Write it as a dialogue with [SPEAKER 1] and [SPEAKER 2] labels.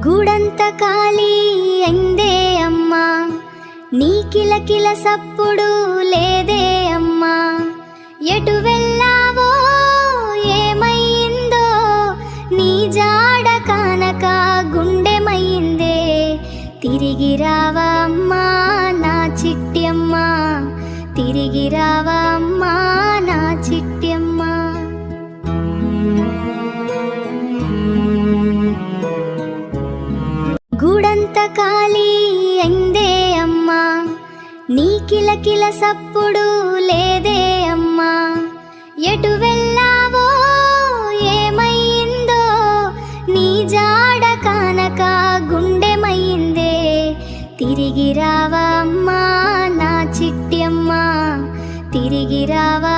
[SPEAKER 1] గూడంత ఖాళీ అయిందే అమ్మా, నీ కిలకిల సప్పుడు లేదే అమ్మా. ఎటు వెళ్ళావో ఏమయ్యిందో, నీ జాడ కానక గుండెమయ్యిందే. తిరిగి రావా అమ్మా నా చిట్టి అమ్మా, తిరిగి రావా అమ్మా నా చిట్టి అమ్మా. గూడంత ఖాళీ అయిందే అమ్మా, నీ కిలకిల సప్పుడు లేదే అమ్మా. ఎటు వెళ్ళావో ఏమయ్యిందో, నీ జాడ కానక గుండెమయ్యిందే. తిరిగి రావా అమ్మా నా చిట్టి అమ్మా, తిరిగి రావా